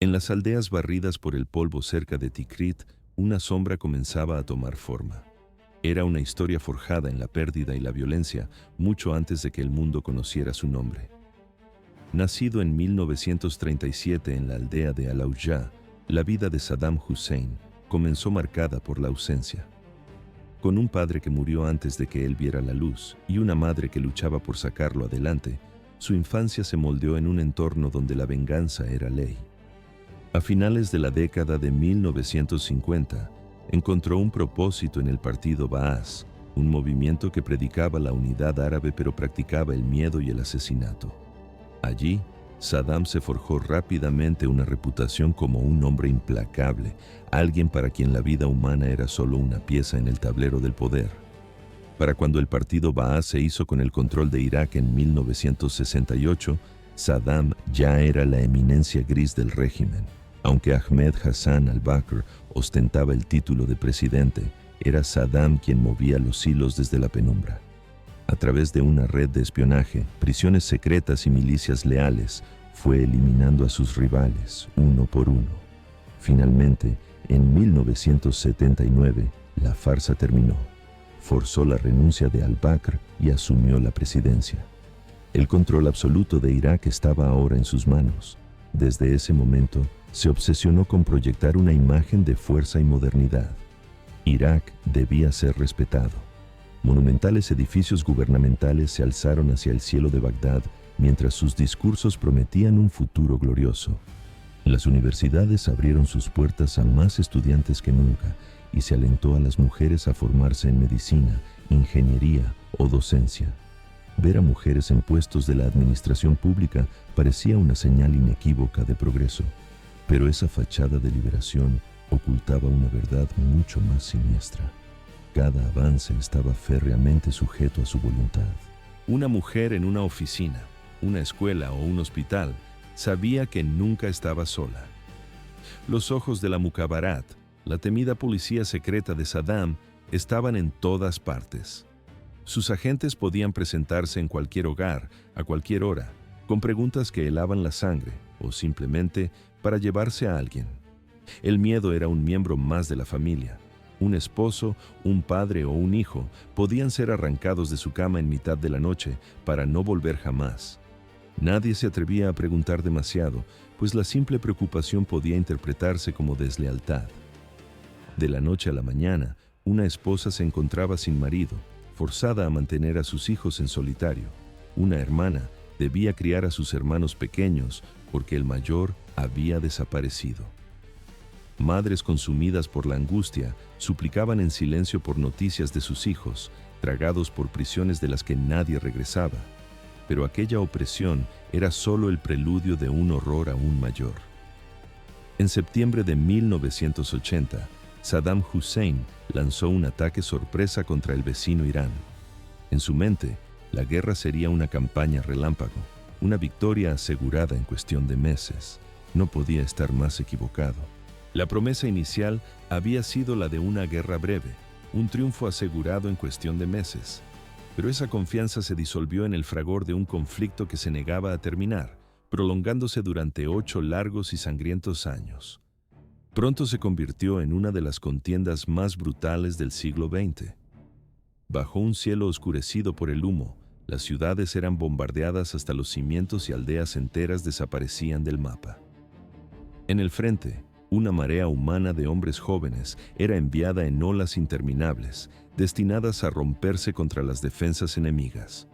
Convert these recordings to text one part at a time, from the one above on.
En las aldeas barridas por el polvo cerca de Tikrit, una sombra comenzaba a tomar forma. Era una historia forjada en la pérdida y la violencia mucho antes de que el mundo conociera su nombre. Nacido en 1937 en la aldea de Al-Aujah, la vida de Saddam Hussein comenzó marcada por la ausencia. Con un padre que murió antes de que él viera la luz y una madre que luchaba por sacarlo adelante, su infancia se moldeó en un entorno donde la venganza era ley. A finales de la década de 1950, encontró un propósito en el partido Baas, un movimiento que predicaba la unidad árabe pero practicaba el miedo y el asesinato. Allí, Saddam se forjó rápidamente una reputación como un hombre implacable, alguien para quien la vida humana era solo una pieza en el tablero del poder. Para cuando el partido Baas se hizo con el control de Irak en 1968, Saddam ya era la eminencia gris del régimen. Aunque Ahmed Hassan al-Bakr ostentaba el título de presidente, era Saddam quien movía los hilos desde la penumbra. A través de una red de espionaje, prisiones secretas y milicias leales, fue eliminando a sus rivales, uno por uno. Finalmente, en 1979, la farsa terminó. Forzó la renuncia de al-Bakr y asumió la presidencia. El control absoluto de Irak estaba ahora en sus manos. Desde ese momento, se obsesionó con proyectar una imagen de fuerza y modernidad. Irak debía ser respetado. Monumentales edificios gubernamentales se alzaron hacia el cielo de Bagdad mientras sus discursos prometían un futuro glorioso. Las universidades abrieron sus puertas a más estudiantes que nunca y se alentó a las mujeres a formarse en medicina, ingeniería o docencia. Ver a mujeres en puestos de la administración pública parecía una señal inequívoca de progreso, pero esa fachada de liberación ocultaba una verdad mucho más siniestra. Cada avance estaba férreamente sujeto a su voluntad. Una mujer en una oficina, una escuela o un hospital sabía que nunca estaba sola. Los ojos de la Mukhabarat, la temida policía secreta de Saddam, estaban en todas partes. Sus agentes podían presentarse en cualquier hogar, a cualquier hora, con preguntas que helaban la sangre o simplemente para llevarse a alguien. El miedo era un miembro más de la familia. Un esposo, un padre o un hijo podían ser arrancados de su cama en mitad de la noche para no volver jamás. Nadie se atrevía a preguntar demasiado, pues la simple preocupación podía interpretarse como deslealtad. De la noche a la mañana, una esposa se encontraba sin marido, forzada a mantener a sus hijos en solitario. Una hermana debía criar a sus hermanos pequeños porque el mayor había desaparecido. Madres consumidas por la angustia suplicaban en silencio por noticias de sus hijos, tragados por prisiones de las que nadie regresaba. Pero aquella opresión era solo el preludio de un horror aún mayor. En septiembre de 1980, Saddam Hussein lanzó un ataque sorpresa contra el vecino Irán. En su mente, la guerra sería una campaña relámpago, una victoria asegurada en cuestión de meses. No podía estar más equivocado. La promesa inicial había sido la de una guerra breve, un triunfo asegurado en cuestión de meses. Pero esa confianza se disolvió en el fragor de un conflicto que se negaba a terminar, prolongándose durante 8 largos y sangrientos años. Pronto se convirtió en una de las contiendas más brutales del siglo XX. Bajo un cielo oscurecido por el humo, las ciudades eran bombardeadas hasta los cimientos y aldeas enteras desaparecían del mapa. En el frente, una marea humana de hombres jóvenes era enviada en olas interminables, destinadas a romperse contra las defensas enemigas.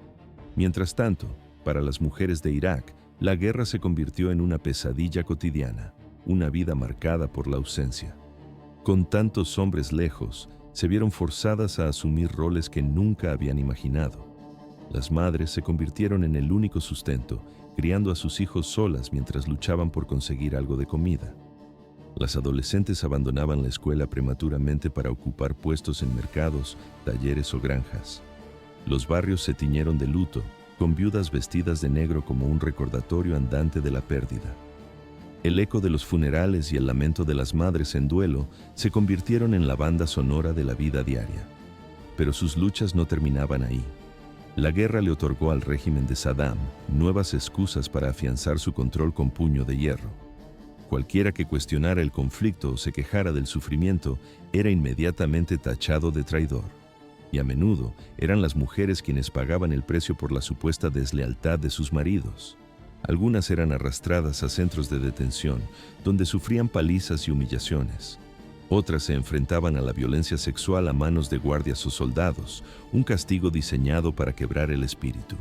Mientras tanto, para las mujeres de Irak, la guerra se convirtió en una pesadilla cotidiana, una vida marcada por la ausencia. Con tantos hombres lejos, se vieron forzadas a asumir roles que nunca habían imaginado. Las madres se convirtieron en el único sustento, criando a sus hijos solas mientras luchaban por conseguir algo de comida. Las adolescentes abandonaban la escuela prematuramente para ocupar puestos en mercados, talleres o granjas. Los barrios se tiñeron de luto, con viudas vestidas de negro como un recordatorio andante de la pérdida. El eco de los funerales y el lamento de las madres en duelo se convirtieron en la banda sonora de la vida diaria. Pero sus luchas no terminaban ahí. La guerra le otorgó al régimen de Saddam nuevas excusas para afianzar su control con puño de hierro. Cualquiera que cuestionara el conflicto o se quejara del sufrimiento era inmediatamente tachado de traidor. Y a menudo eran las mujeres quienes pagaban el precio por la supuesta deslealtad de sus maridos. Algunas eran arrastradas a centros de detención, donde sufrían palizas y humillaciones. Otras se enfrentaban a la violencia sexual a manos de guardias o soldados, un castigo diseñado para quebrar el espíritu.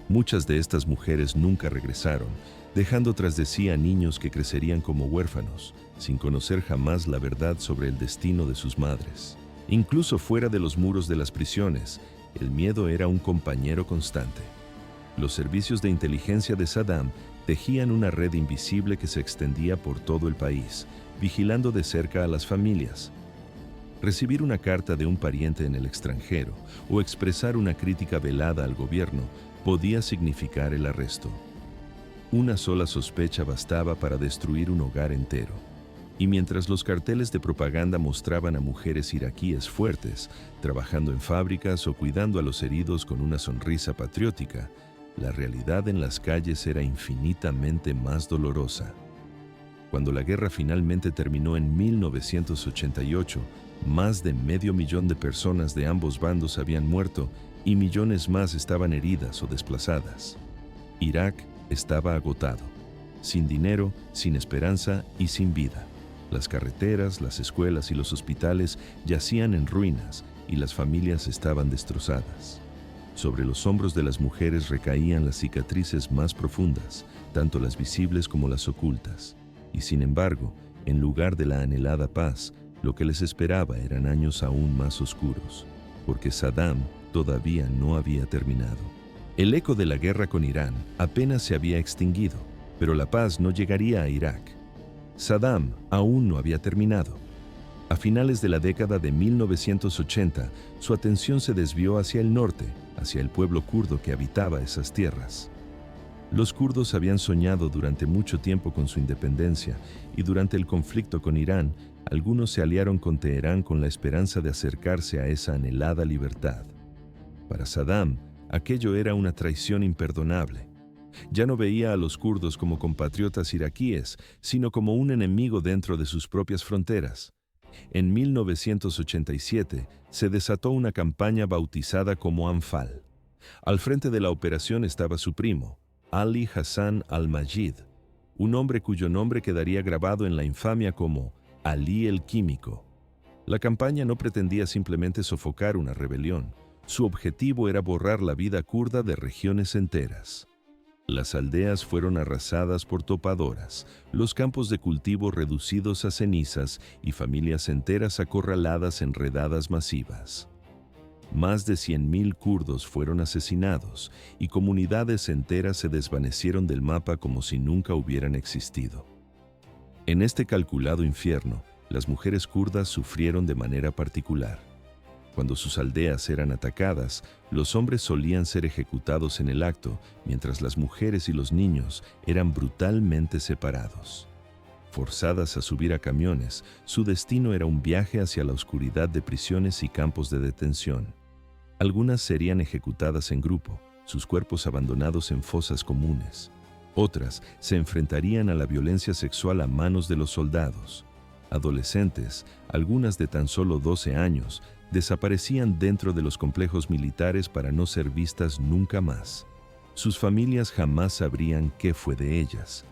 Muchas de estas mujeres nunca regresaron, dejando tras de sí a niños que crecerían como huérfanos, sin conocer jamás la verdad sobre el destino de sus madres. Incluso fuera de los muros de las prisiones, el miedo era un compañero constante. Los servicios de inteligencia de Saddam tejían una red invisible que se extendía por todo el país, vigilando de cerca a las familias. Recibir una carta de un pariente en el extranjero o expresar una crítica velada al gobierno podía significar el arresto. Una sola sospecha bastaba para destruir un hogar entero. Y mientras los carteles de propaganda mostraban a mujeres iraquíes fuertes, trabajando en fábricas o cuidando a los heridos con una sonrisa patriótica, la realidad en las calles era infinitamente más dolorosa. Cuando la guerra finalmente terminó en 1988, más de 500.000 de personas de ambos bandos habían muerto y millones más estaban heridas o desplazadas. Irak estaba agotado, sin dinero, sin esperanza y sin vida. Las carreteras, las escuelas y los hospitales yacían en ruinas y las familias estaban destrozadas. Sobre los hombros de las mujeres recaían las cicatrices más profundas, tanto las visibles como las ocultas. Y sin embargo, en lugar de la anhelada paz, lo que les esperaba eran años aún más oscuros, porque Saddam todavía no había terminado. El eco de la guerra con Irán apenas se había extinguido, pero la paz no llegaría a Irak. Saddam aún no había terminado. A finales de la década de 1980, su atención se desvió hacia el norte, hacia el pueblo kurdo que habitaba esas tierras. Los kurdos habían soñado durante mucho tiempo con su independencia y durante el conflicto con Irán, algunos se aliaron con Teherán con la esperanza de acercarse a esa anhelada libertad. Para Saddam, aquello era una traición imperdonable. Ya no veía a los kurdos como compatriotas iraquíes, sino como un enemigo dentro de sus propias fronteras. En 1987 se desató una campaña bautizada como Anfal. Al frente de la operación estaba su primo, Ali Hassan al-Majid, un hombre cuyo nombre quedaría grabado en la infamia como Ali el Químico. La campaña no pretendía simplemente sofocar una rebelión. Su objetivo era borrar la vida kurda de regiones enteras. Las aldeas fueron arrasadas por topadoras, los campos de cultivo reducidos a cenizas y familias enteras acorraladas en redadas masivas. Más de 100.000 kurdos fueron asesinados y comunidades enteras se desvanecieron del mapa como si nunca hubieran existido. En este calculado infierno, las mujeres kurdas sufrieron de manera particular. Cuando sus aldeas eran atacadas, los hombres solían ser ejecutados en el acto, mientras las mujeres y los niños eran brutalmente separados. Forzadas a subir a camiones, su destino era un viaje hacia la oscuridad de prisiones y campos de detención. Algunas serían ejecutadas en grupo, sus cuerpos abandonados en fosas comunes. Otras se enfrentarían a la violencia sexual a manos de los soldados. Adolescentes, algunas de tan solo 12 años, desaparecían dentro de los complejos militares para no ser vistas nunca más. Sus familias jamás sabrían qué fue de ellas.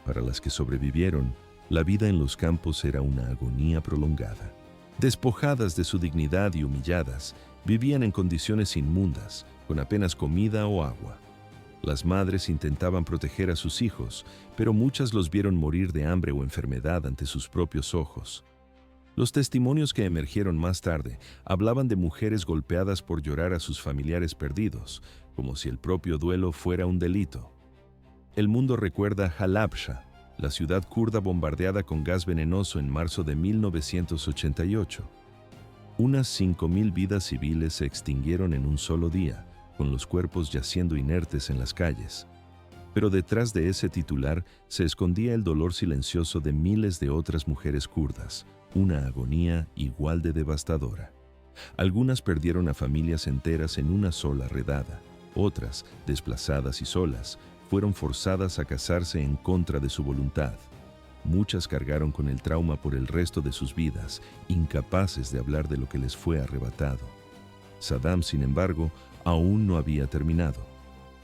Para las que sobrevivieron, la vida en los campos era una agonía prolongada. Despojadas de su dignidad y humilladas, vivían en condiciones inmundas, con apenas comida o agua. Las madres intentaban proteger a sus hijos, pero muchas los vieron morir de hambre o enfermedad ante sus propios ojos. Los testimonios que emergieron más tarde hablaban de mujeres golpeadas por llorar a sus familiares perdidos, como si el propio duelo fuera un delito. El mundo recuerda Halabja, la ciudad kurda bombardeada con gas venenoso en marzo de 1988. Unas 5.000 vidas civiles se extinguieron en un solo día, con los cuerpos yaciendo inertes en las calles. Pero detrás de ese titular se escondía el dolor silencioso de miles de otras mujeres kurdas, una agonía igual de devastadora. Algunas perdieron a familias enteras en una sola redada. Otras, desplazadas y solas, fueron forzadas a casarse en contra de su voluntad. Muchas cargaron con el trauma por el resto de sus vidas, incapaces de hablar de lo que les fue arrebatado. Saddam, sin embargo, aún no había terminado.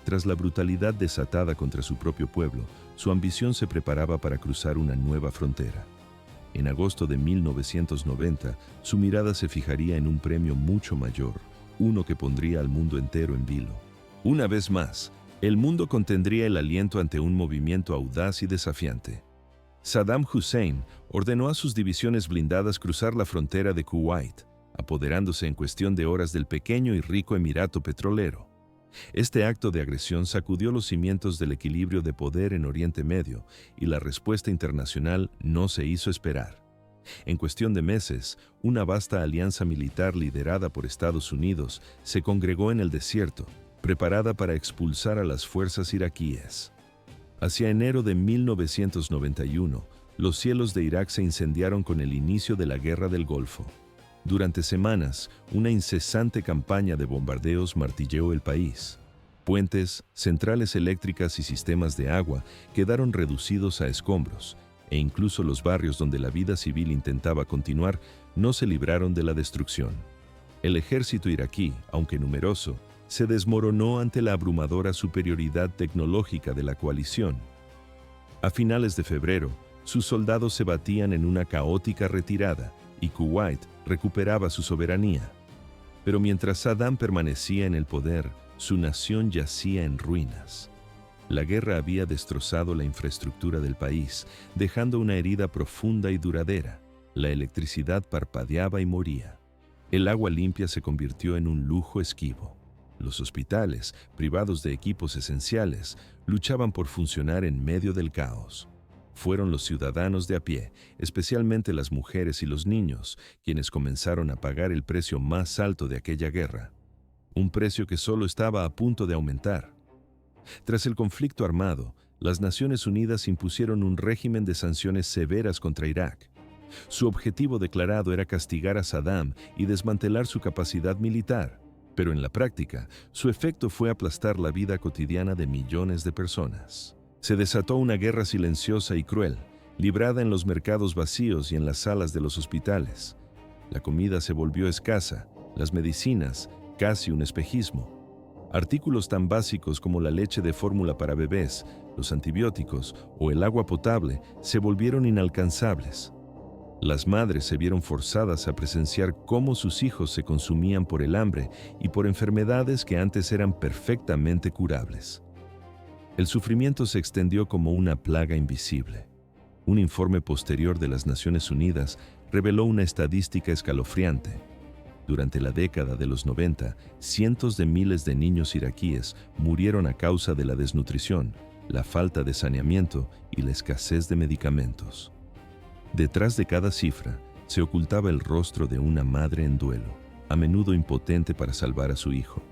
Tras la brutalidad desatada contra su propio pueblo, su ambición se preparaba para cruzar una nueva frontera. En agosto de 1990, su mirada se fijaría en un premio mucho mayor, uno que pondría al mundo entero en vilo. Una vez más, el mundo contendría el aliento ante un movimiento audaz y desafiante. Saddam Hussein ordenó a sus divisiones blindadas cruzar la frontera de Kuwait, apoderándose en cuestión de horas del pequeño y rico emirato petrolero. Este acto de agresión sacudió los cimientos del equilibrio de poder en Oriente Medio y la respuesta internacional no se hizo esperar. En cuestión de meses, una vasta alianza militar liderada por Estados Unidos se congregó en el desierto, preparada para expulsar a las fuerzas iraquíes. Hacia enero de 1991, los cielos de Irak se incendiaron con el inicio de la Guerra del Golfo. Durante semanas, una incesante campaña de bombardeos martilleó el país. Puentes, centrales eléctricas y sistemas de agua quedaron reducidos a escombros, e incluso los barrios donde la vida civil intentaba continuar no se libraron de la destrucción. El ejército iraquí, aunque numeroso, se desmoronó ante la abrumadora superioridad tecnológica de la coalición. A finales de febrero, sus soldados se batían en una caótica retirada y Kuwait recuperaba su soberanía. Pero mientras Saddam permanecía en el poder, su nación yacía en ruinas. La guerra había destrozado la infraestructura del país, dejando una herida profunda y duradera. La electricidad parpadeaba y moría. El agua limpia se convirtió en un lujo esquivo. Los hospitales, privados de equipos esenciales, luchaban por funcionar en medio del caos. Fueron los ciudadanos de a pie, especialmente las mujeres y los niños, quienes comenzaron a pagar el precio más alto de aquella guerra. Un precio que solo estaba a punto de aumentar. Tras el conflicto armado, las Naciones Unidas impusieron un régimen de sanciones severas contra Irak. Su objetivo declarado era castigar a Saddam y desmantelar su capacidad militar, pero en la práctica, su efecto fue aplastar la vida cotidiana de millones de personas. Se desató una guerra silenciosa y cruel, librada en los mercados vacíos y en las salas de los hospitales. La comida se volvió escasa, las medicinas, casi un espejismo. Artículos tan básicos como la leche de fórmula para bebés, los antibióticos o el agua potable se volvieron inalcanzables. Las madres se vieron forzadas a presenciar cómo sus hijos se consumían por el hambre y por enfermedades que antes eran perfectamente curables. El sufrimiento se extendió como una plaga invisible. Un informe posterior de las Naciones Unidas reveló una estadística escalofriante. Durante la década de los 90, cientos de miles de niños iraquíes murieron a causa de la desnutrición, la falta de saneamiento y la escasez de medicamentos. Detrás de cada cifra se ocultaba el rostro de una madre en duelo, a menudo impotente para salvar a su hijo.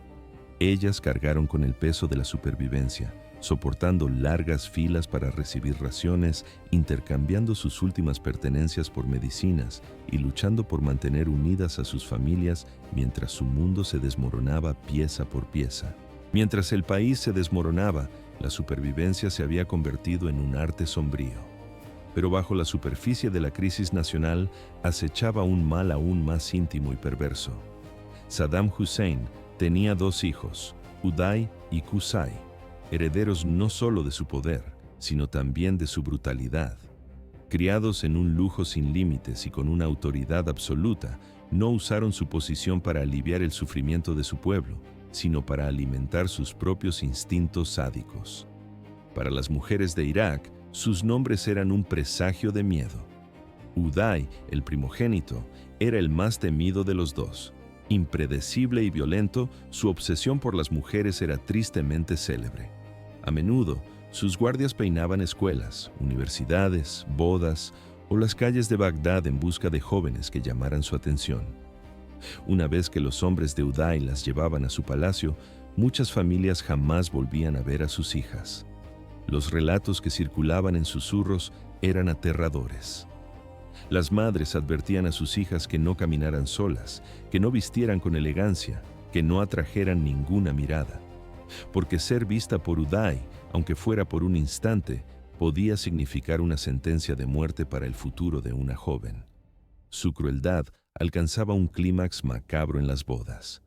Ellas cargaron con el peso de la supervivencia, soportando largas filas para recibir raciones, intercambiando sus últimas pertenencias por medicinas y luchando por mantener unidas a sus familias mientras su mundo se desmoronaba pieza por pieza. Mientras el país se desmoronaba, la supervivencia se había convertido en un arte sombrío. Pero bajo la superficie de la crisis nacional acechaba un mal aún más íntimo y perverso. Saddam Hussein tenía dos hijos, Uday y Qusay, herederos no solo de su poder, sino también de su brutalidad. Criados en un lujo sin límites y con una autoridad absoluta, no usaron su posición para aliviar el sufrimiento de su pueblo, sino para alimentar sus propios instintos sádicos. Para las mujeres de Irak, sus nombres eran un presagio de miedo. Uday, el primogénito, era el más temido de los dos. Impredecible y violento, su obsesión por las mujeres era tristemente célebre. A menudo, sus guardias peinaban escuelas, universidades, bodas o las calles de Bagdad en busca de jóvenes que llamaran su atención. Una vez que los hombres de Uday las llevaban a su palacio, muchas familias jamás volvían a ver a sus hijas. Los relatos que circulaban en susurros eran aterradores. Las madres advertían a sus hijas que no caminaran solas, que no vistieran con elegancia, que no atrajeran ninguna mirada. Porque ser vista por Uday, aunque fuera por un instante, podía significar una sentencia de muerte para el futuro de una joven. Su crueldad alcanzaba un clímax macabro en las bodas.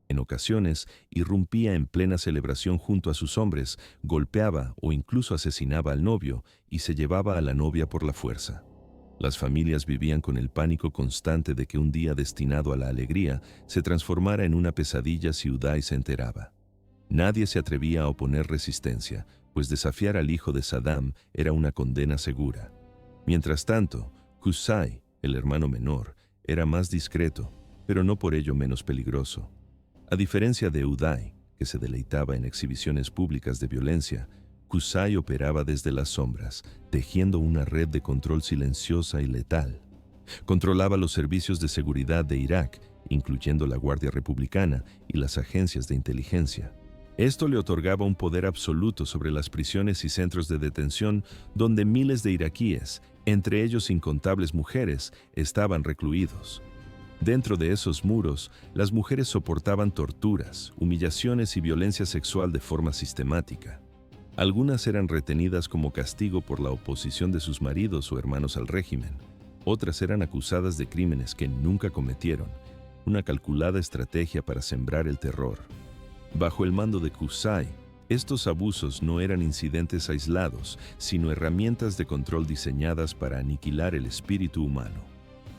En ocasiones, irrumpía en plena celebración junto a sus hombres, golpeaba o incluso asesinaba al novio y se llevaba a la novia por la fuerza. Las familias vivían con el pánico constante de que un día destinado a la alegría se transformara en una pesadilla si Uday se enteraba. Nadie se atrevía a oponer resistencia, pues desafiar al hijo de Saddam era una condena segura. Mientras tanto, Qusay, el hermano menor, era más discreto, pero no por ello menos peligroso. A diferencia de Uday, que se deleitaba en exhibiciones públicas de violencia, Qusay operaba desde las sombras, tejiendo una red de control silenciosa y letal. Controlaba los servicios de seguridad de Irak, incluyendo la Guardia Republicana y las agencias de inteligencia. Esto le otorgaba un poder absoluto sobre las prisiones y centros de detención donde miles de iraquíes, entre ellos incontables mujeres, estaban recluidos. Dentro de esos muros, las mujeres soportaban torturas, humillaciones y violencia sexual de forma sistemática. Algunas eran retenidas como castigo por la oposición de sus maridos o hermanos al régimen. Otras eran acusadas de crímenes que nunca cometieron, una calculada estrategia para sembrar el terror. Bajo el mando de Qusay, estos abusos no eran incidentes aislados, sino herramientas de control diseñadas para aniquilar el espíritu humano.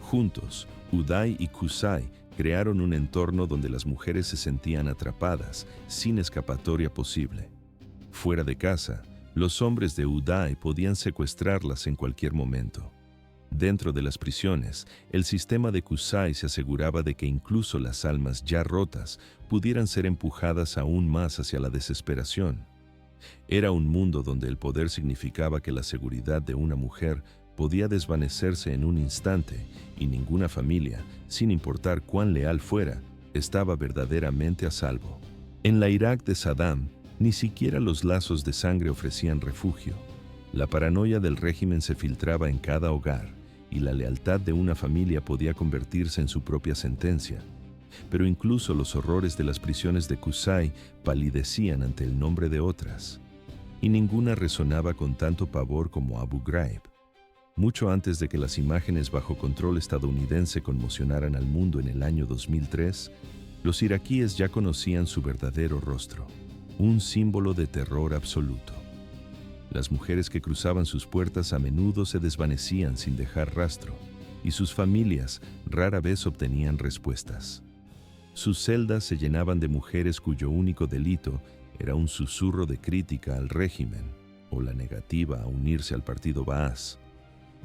Juntos, Uday y Qusay crearon un entorno donde las mujeres se sentían atrapadas, sin escapatoria posible. Fuera de casa, los hombres de Uday podían secuestrarlas en cualquier momento. Dentro de las prisiones, el sistema de Qusay se aseguraba de que incluso las almas ya rotas pudieran ser empujadas aún más hacia la desesperación. Era un mundo donde el poder significaba que la seguridad de una mujer podía desvanecerse en un instante y ninguna familia, sin importar cuán leal fuera, estaba verdaderamente a salvo. En la Irak de Saddam, ni siquiera los lazos de sangre ofrecían refugio. La paranoia del régimen se filtraba en cada hogar, y la lealtad de una familia podía convertirse en su propia sentencia. Pero incluso los horrores de las prisiones de Qusay palidecían ante el nombre de otras. Y ninguna resonaba con tanto pavor como Abu Ghraib. Mucho antes de que las imágenes bajo control estadounidense conmocionaran al mundo en el año 2003, los iraquíes ya conocían su verdadero rostro, un símbolo de terror absoluto. Las mujeres que cruzaban sus puertas a menudo se desvanecían sin dejar rastro, y sus familias rara vez obtenían respuestas. Sus celdas se llenaban de mujeres cuyo único delito era un susurro de crítica al régimen o la negativa a unirse al partido Baas.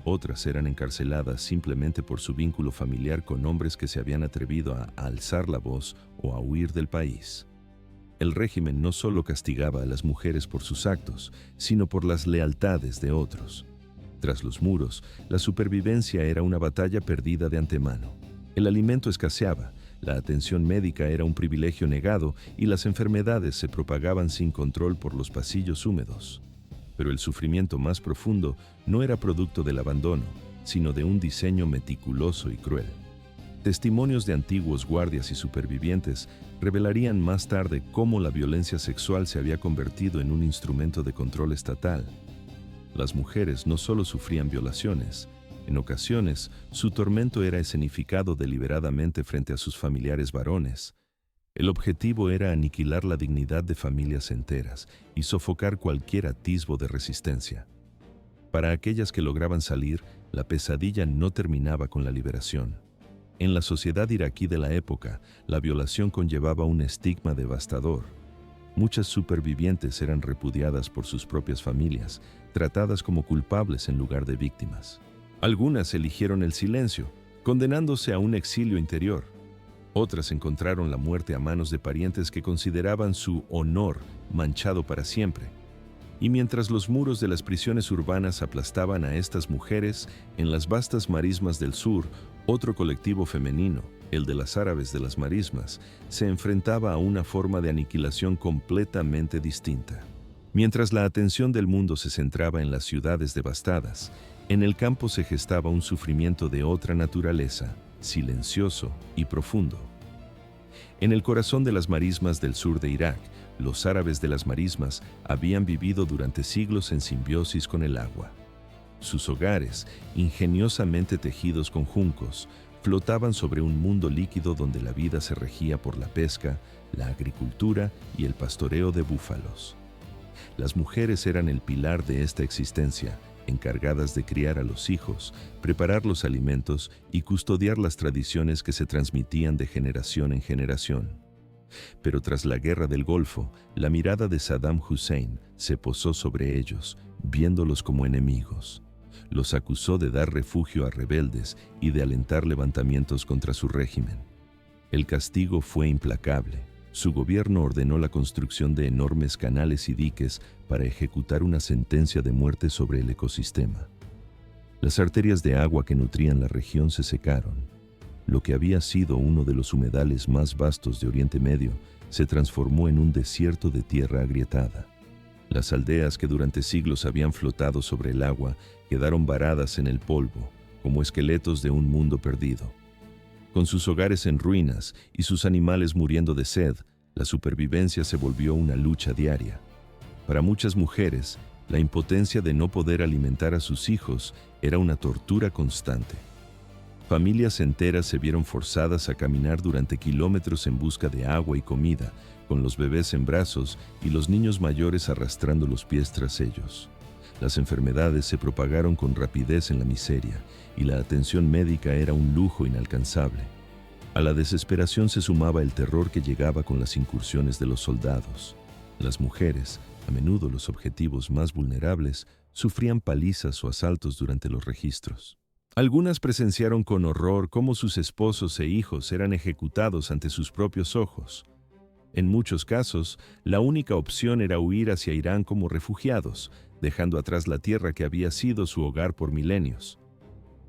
Otras eran encarceladas simplemente por su vínculo familiar con hombres que se habían atrevido a alzar la voz o a huir del país. El régimen no solo castigaba a las mujeres por sus actos, sino por las lealtades de otros. Tras los muros, la supervivencia era una batalla perdida de antemano. El alimento escaseaba, la atención médica era un privilegio negado y las enfermedades se propagaban sin control por los pasillos húmedos. Pero el sufrimiento más profundo no era producto del abandono, sino de un diseño meticuloso y cruel. Testimonios de antiguos guardias y supervivientes revelarían más tarde cómo la violencia sexual se había convertido en un instrumento de control estatal. Las mujeres no solo sufrían violaciones, en ocasiones su tormento era escenificado deliberadamente frente a sus familiares varones. El objetivo era aniquilar la dignidad de familias enteras y sofocar cualquier atisbo de resistencia. Para aquellas que lograban salir, la pesadilla no terminaba con la liberación. En la sociedad iraquí de la época, la violación conllevaba un estigma devastador. Muchas supervivientes eran repudiadas por sus propias familias, tratadas como culpables en lugar de víctimas. Algunas eligieron el silencio, condenándose a un exilio interior. Otras encontraron la muerte a manos de parientes que consideraban su honor manchado para siempre. Y mientras los muros de las prisiones urbanas aplastaban a estas mujeres, en las vastas marismas del sur, otro colectivo femenino, el de las árabes de las marismas, se enfrentaba a una forma de aniquilación completamente distinta. Mientras la atención del mundo se centraba en las ciudades devastadas, en el campo se gestaba un sufrimiento de otra naturaleza, silencioso y profundo. En el corazón de las marismas del sur de Irak, Los árabes de las marismas habían vivido durante siglos en simbiosis con el agua. Sus hogares, ingeniosamente tejidos con juncos, flotaban sobre un mundo líquido donde la vida se regía por la pesca, la agricultura y el pastoreo de búfalos. Las mujeres eran el pilar de esta existencia, encargadas de criar a los hijos, preparar los alimentos y custodiar las tradiciones que se transmitían de generación en generación. Pero tras la Guerra del Golfo, la mirada de Saddam Hussein se posó sobre ellos, viéndolos como enemigos. Los acusó de dar refugio a rebeldes y de alentar levantamientos contra su régimen. El castigo fue implacable. Su gobierno ordenó la construcción de enormes canales y diques para ejecutar una sentencia de muerte sobre el ecosistema. Las arterias de agua que nutrían la región se secaron. Lo que había sido uno de los humedales más vastos de Oriente Medio se transformó en un desierto de tierra agrietada. Las aldeas que durante siglos habían flotado sobre el agua quedaron varadas en el polvo, como esqueletos de un mundo perdido. Con sus hogares en ruinas y sus animales muriendo de sed, la supervivencia se volvió una lucha diaria. Para muchas mujeres, la impotencia de no poder alimentar a sus hijos era una tortura constante. Familias enteras se vieron forzadas a caminar durante kilómetros en busca de agua y comida, con los bebés en brazos y los niños mayores arrastrando los pies tras ellos. Las enfermedades se propagaron con rapidez en la miseria, y la atención médica era un lujo inalcanzable. A la desesperación se sumaba el terror que llegaba con las incursiones de los soldados. Las mujeres, a menudo los objetivos más vulnerables, sufrían palizas o asaltos durante los registros. Algunas presenciaron con horror cómo sus esposos e hijos eran ejecutados ante sus propios ojos. En muchos casos, la única opción era huir hacia Irán como refugiados, dejando atrás la tierra que había sido su hogar por milenios.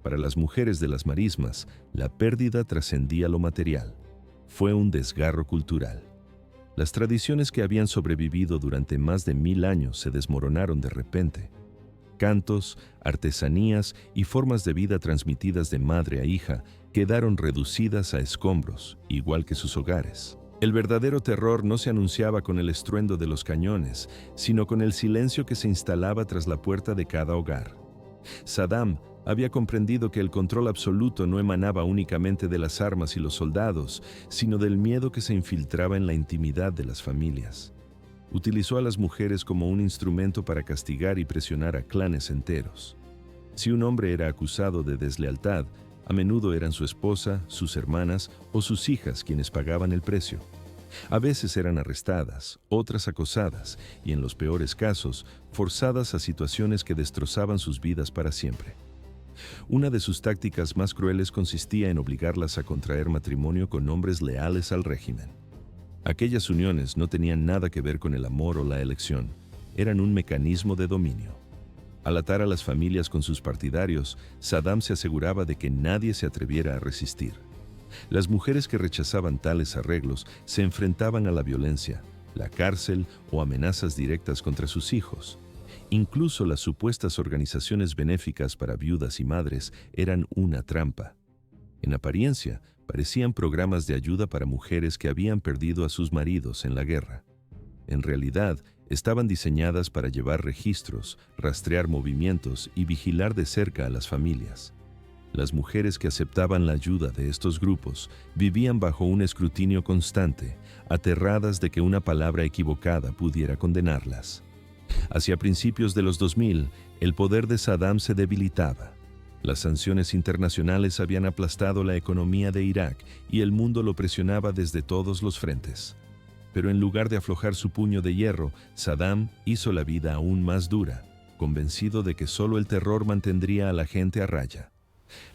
Para las mujeres de las marismas, la pérdida trascendía lo material. Fue un desgarro cultural. Las tradiciones que habían sobrevivido durante más de 1000 años se desmoronaron de repente. Cantos, artesanías y formas de vida transmitidas de madre a hija quedaron reducidas a escombros, igual que sus hogares. El verdadero terror no se anunciaba con el estruendo de los cañones, sino con el silencio que se instalaba tras la puerta de cada hogar. Saddam había comprendido que el control absoluto no emanaba únicamente de las armas y los soldados, sino del miedo que se infiltraba en la intimidad de las familias. Utilizó a las mujeres como un instrumento para castigar y presionar a clanes enteros. Si un hombre era acusado de deslealtad, a menudo eran su esposa, sus hermanas o sus hijas quienes pagaban el precio. A veces eran arrestadas, otras acosadas y, en los peores casos, forzadas a situaciones que destrozaban sus vidas para siempre. Una de sus tácticas más crueles consistía en obligarlas a contraer matrimonio con hombres leales al régimen. Aquellas uniones no tenían nada que ver con el amor o la elección, eran un mecanismo de dominio. Al atar a las familias con sus partidarios, Saddam se aseguraba de que nadie se atreviera a resistir. Las mujeres que rechazaban tales arreglos se enfrentaban a la violencia, la cárcel o amenazas directas contra sus hijos. Incluso las supuestas organizaciones benéficas para viudas y madres eran una trampa. En apariencia, parecían programas de ayuda para mujeres que habían perdido a sus maridos en la guerra. En realidad, estaban diseñadas para llevar registros, rastrear movimientos y vigilar de cerca a las familias. Las mujeres que aceptaban la ayuda de estos grupos vivían bajo un escrutinio constante, aterradas de que una palabra equivocada pudiera condenarlas. Hacia principios de los 2000, el poder de Saddam se debilitaba. Las sanciones internacionales habían aplastado la economía de Irak y el mundo lo presionaba desde todos los frentes. Pero en lugar de aflojar su puño de hierro, Saddam hizo la vida aún más dura, convencido de que solo el terror mantendría a la gente a raya.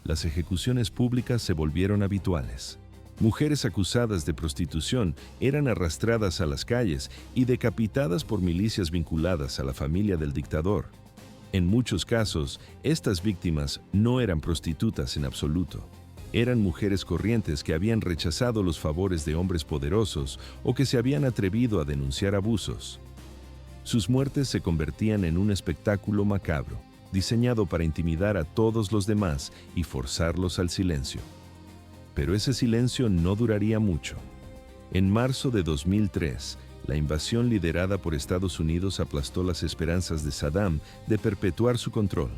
Las ejecuciones públicas se volvieron habituales. Mujeres acusadas de prostitución eran arrastradas a las calles y decapitadas por milicias vinculadas a la familia del dictador. En muchos casos, estas víctimas no eran prostitutas en absoluto. Eran mujeres corrientes que habían rechazado los favores de hombres poderosos o que se habían atrevido a denunciar abusos. Sus muertes se convertían en un espectáculo macabro, diseñado para intimidar a todos los demás y forzarlos al silencio. Pero ese silencio no duraría mucho. En marzo de 2003, La invasión liderada por Estados Unidos aplastó las esperanzas de Saddam de perpetuar su control.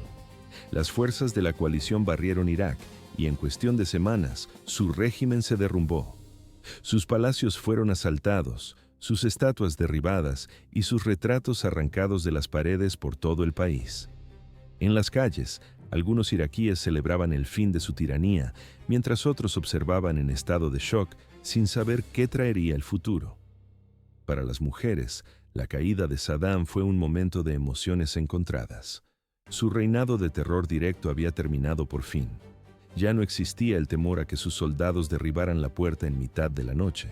Las fuerzas de la coalición barrieron Irak y en cuestión de semanas su régimen se derrumbó. Sus palacios fueron asaltados, sus estatuas derribadas y sus retratos arrancados de las paredes por todo el país. En las calles, algunos iraquíes celebraban el fin de su tiranía, mientras otros observaban en estado de shock sin saber qué traería el futuro. Para las mujeres, la caída de Saddam fue un momento de emociones encontradas. Su reinado de terror directo había terminado por fin. Ya no existía el temor a que sus soldados derribaran la puerta en mitad de la noche.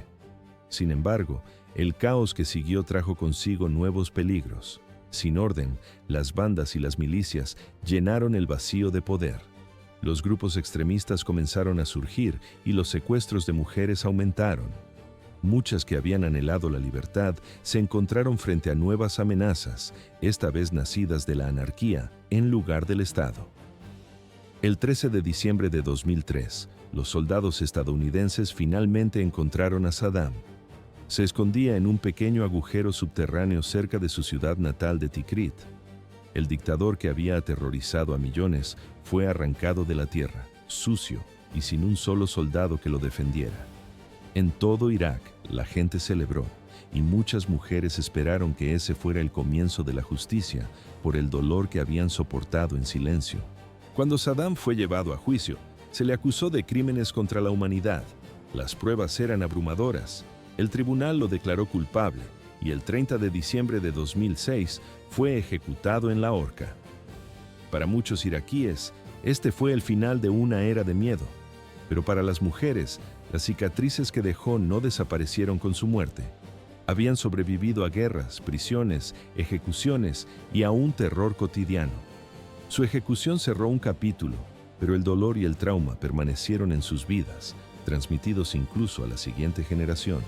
Sin embargo, el caos que siguió trajo consigo nuevos peligros. Sin orden, las bandas y las milicias llenaron el vacío de poder. Los grupos extremistas comenzaron a surgir y los secuestros de mujeres aumentaron. Muchas que habían anhelado la libertad se encontraron frente a nuevas amenazas, esta vez nacidas de la anarquía en lugar del Estado. El 13 de diciembre de 2003, los soldados estadounidenses finalmente encontraron a Saddam. Se escondía en un pequeño agujero subterráneo cerca de su ciudad natal de Tikrit. El dictador que había aterrorizado a millones fue arrancado de la tierra, sucio y sin un solo soldado que lo defendiera. En todo Irak, la gente celebró y muchas mujeres esperaron que ese fuera el comienzo de la justicia por el dolor que habían soportado en silencio. Cuando Saddam fue llevado a juicio, se le acusó de crímenes contra la humanidad. Las pruebas eran abrumadoras. El tribunal lo declaró culpable y el 30 de diciembre de 2006 fue ejecutado en la horca. Para muchos iraquíes, este fue el final de una era de miedo. Pero para las mujeres, las cicatrices que dejó no desaparecieron con su muerte. Habían sobrevivido a guerras, prisiones, ejecuciones y a un terror cotidiano. Su ejecución cerró un capítulo, pero el dolor y el trauma permanecieron en sus vidas, transmitidos incluso a la siguiente generación.